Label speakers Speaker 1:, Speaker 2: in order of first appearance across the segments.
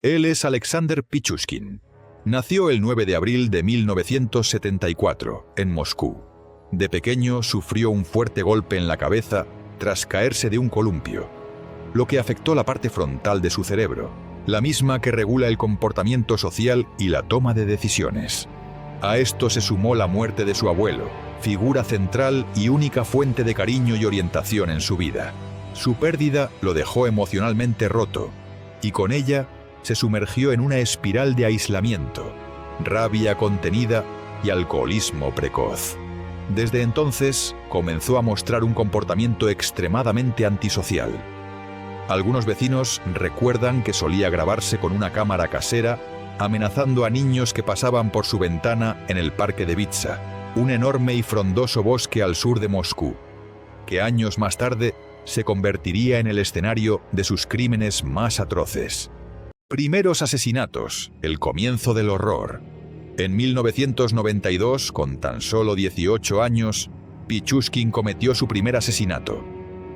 Speaker 1: Él es Alexander Pichushkin. Nació el 9 de abril de 1974 en Moscú. De pequeño sufrió un fuerte golpe en la cabeza tras caerse de un columpio, lo que afectó la parte frontal de su cerebro, la misma que regula el comportamiento social y la toma de decisiones. A esto se sumó la muerte de su abuelo, figura central y única fuente de cariño y orientación en su vida. Su pérdida lo dejó emocionalmente roto, y con ella se sumergió en una espiral de aislamiento, rabia contenida y alcoholismo precoz. Desde entonces comenzó a mostrar un comportamiento extremadamente antisocial. Algunos vecinos recuerdan que solía grabarse con una cámara casera, amenazando a niños que pasaban por su ventana en el parque de Vitsa, un enorme y frondoso bosque al sur de Moscú, que años más tarde se convertiría en el escenario de sus crímenes más atroces. Primeros asesinatos, el comienzo del horror. En 1992, con tan solo 18 años, Pichushkin cometió su primer asesinato.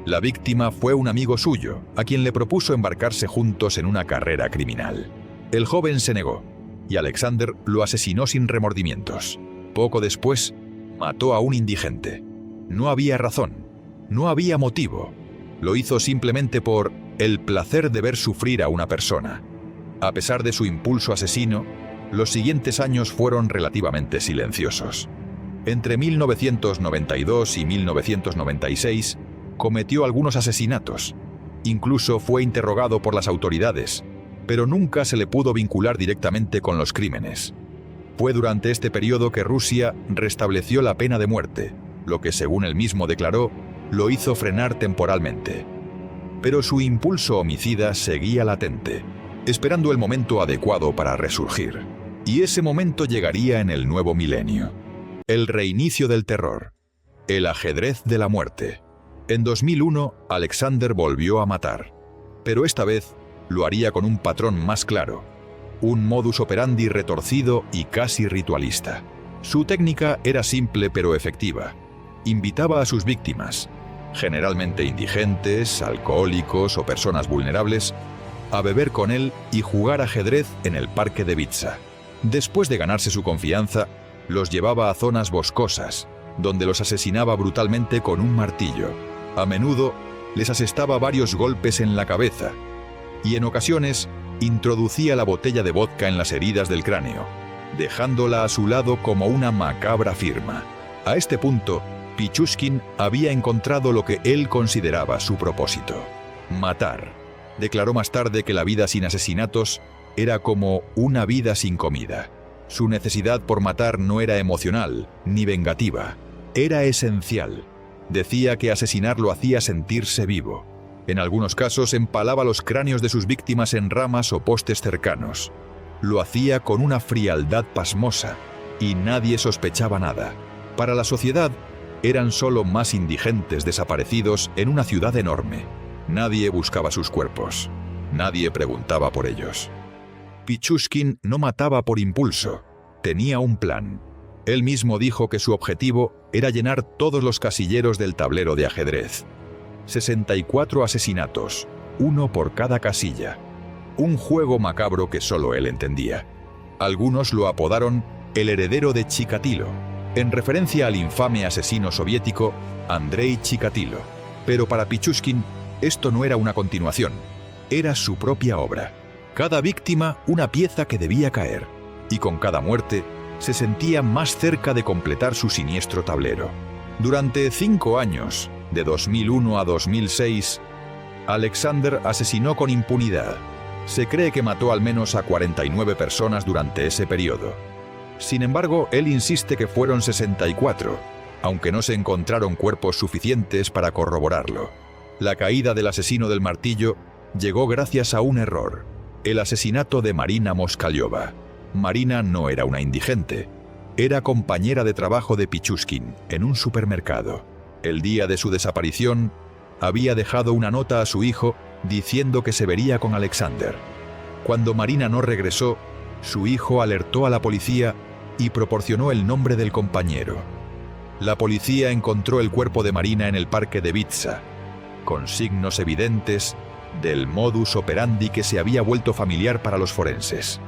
Speaker 1: La víctima fue un amigo suyo, a quien le propuso embarcarse juntos en una carrera criminal. El joven se negó, y Alexander lo asesinó sin remordimientos. Poco después, mató a un indigente. No había razón, no había motivo. Lo hizo simplemente por el placer de ver sufrir a una persona. A pesar de su impulso asesino, los siguientes años fueron relativamente silenciosos. Entre 1992 y 1996, cometió algunos asesinatos. Incluso fue interrogado por las autoridades, pero nunca se le pudo vincular directamente con los crímenes. Fue durante este periodo que Rusia restableció la pena de muerte, lo que, según él mismo declaró, lo hizo frenar temporalmente. Pero su impulso homicida seguía latente, esperando el momento adecuado para resurgir. Y ese momento llegaría en el nuevo milenio. El reinicio del terror. El ajedrez de la muerte. En 2001, Alexander volvió a matar. Pero esta vez lo haría con un patrón más claro. Un modus operandi retorcido y casi ritualista. Su técnica era simple pero efectiva. Invitaba a sus víctimas, generalmente indigentes, alcohólicos o personas vulnerables, a beber con él y jugar ajedrez en el parque de Vitsa. Después de ganarse su confianza, los llevaba a zonas boscosas, donde los asesinaba brutalmente con un martillo. A menudo les asestaba varios golpes en la cabeza, y en ocasiones introducía la botella de vodka en las heridas del cráneo, dejándola a su lado como una macabra firma. A este punto, Pichushkin había encontrado lo que él consideraba su propósito: matar. Declaró más tarde que la vida sin asesinatos era como una vida sin comida. Su necesidad por matar no era emocional ni vengativa, era esencial. Decía que asesinar lo hacía sentirse vivo. En algunos casos empalaba los cráneos de sus víctimas en ramas o postes cercanos. Lo hacía con una frialdad pasmosa, y nadie sospechaba nada. Para la sociedad, eran solo más indigentes desaparecidos en una ciudad enorme. Nadie buscaba sus cuerpos. Nadie preguntaba por ellos. Pichushkin no mataba por impulso. Tenía un plan. Él mismo dijo que su objetivo era llenar todos los casilleros del tablero de ajedrez. 64 asesinatos, uno por cada casilla. Un juego macabro que solo él entendía. Algunos lo apodaron el heredero de Chikatilo, en referencia al infame asesino soviético Andrei Chikatilo. Pero para Pichushkin, esto no era una continuación, era su propia obra. Cada víctima una pieza que debía caer, y con cada muerte se sentía más cerca de completar su siniestro tablero. Durante 5 años, de 2001 a 2006, Alexander asesinó con impunidad. Se cree que mató al menos a 49 personas durante ese periodo. Sin embargo, él insiste que fueron 64, aunque no se encontraron cuerpos suficientes para corroborarlo. La caída del asesino del martillo llegó gracias a un error: el asesinato de Marina Moskalyova. Marina no era una indigente, era compañera de trabajo de Pichushkin en un supermercado. El día de su desaparición, había dejado una nota a su hijo diciendo que se vería con Alexander. Cuando Marina no regresó, su hijo alertó a la policía y proporcionó el nombre del compañero. La policía encontró el cuerpo de Marina en el parque de Vitsa, con signos evidentes del modus operandi que se había vuelto familiar para los forenses.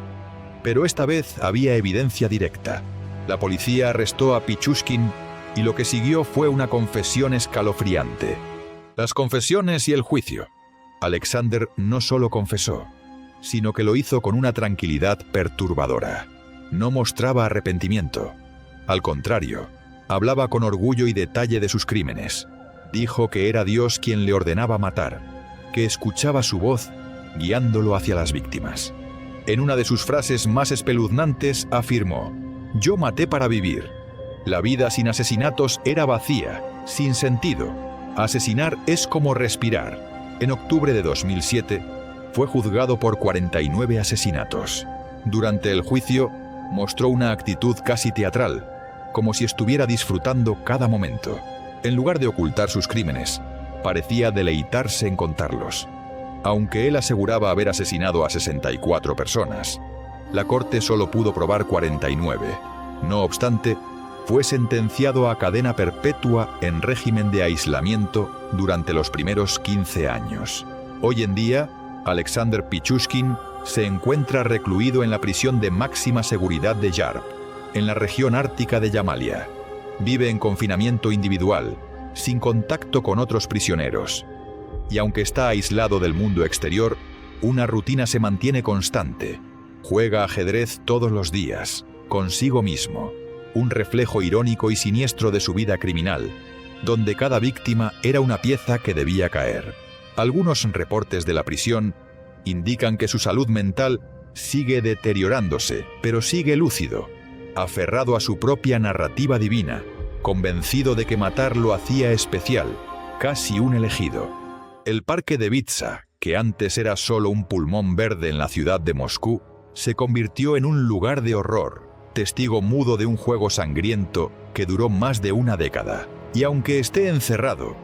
Speaker 1: Pero esta vez había evidencia directa. La policía arrestó a Pichushkin y lo que siguió fue una confesión escalofriante. Las confesiones y el juicio. Alexander no solo confesó, sino que lo hizo con una tranquilidad perturbadora. No mostraba arrepentimiento. Al contrario, hablaba con orgullo y detalle de sus crímenes. Dijo que era Dios quien le ordenaba matar, que escuchaba su voz guiándolo hacia las víctimas. En una de sus frases más espeluznantes afirmó: «Yo maté para vivir. La vida sin asesinatos era vacía, sin sentido. Asesinar es como respirar». En octubre de 2007, fue juzgado por 49 asesinatos. Durante el juicio, mostró una actitud casi teatral, como si estuviera disfrutando cada momento. En lugar de ocultar sus crímenes, parecía deleitarse en contarlos. Aunque él aseguraba haber asesinado a 64 personas, la corte solo pudo probar 49. No obstante, fue sentenciado a cadena perpetua en régimen de aislamiento durante los primeros 15 años. Hoy en día, Alexander Pichushkin se encuentra recluido en la prisión de máxima seguridad de Yarb, en la región ártica de Yamalia. Vive en confinamiento individual, sin contacto con otros prisioneros. Y aunque está aislado del mundo exterior, una rutina se mantiene constante. Juega ajedrez todos los días, consigo mismo, un reflejo irónico y siniestro de su vida criminal, donde cada víctima era una pieza que debía caer. Algunos reportes de la prisión indican que su salud mental sigue deteriorándose, pero sigue lúcido, aferrado a su propia narrativa divina, convencido de que matar lo hacía especial, casi un elegido. El parque de Vitsa, que antes era solo un pulmón verde en la ciudad de Moscú, se convirtió en un lugar de horror, testigo mudo de un juego sangriento que duró más de una década. Y aunque esté encerrado,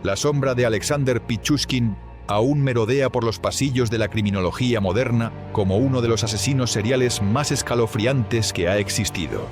Speaker 1: la sombra de Alexander Pichushkin aún merodea por los pasillos de la criminología moderna como uno de los asesinos seriales más escalofriantes que ha existido.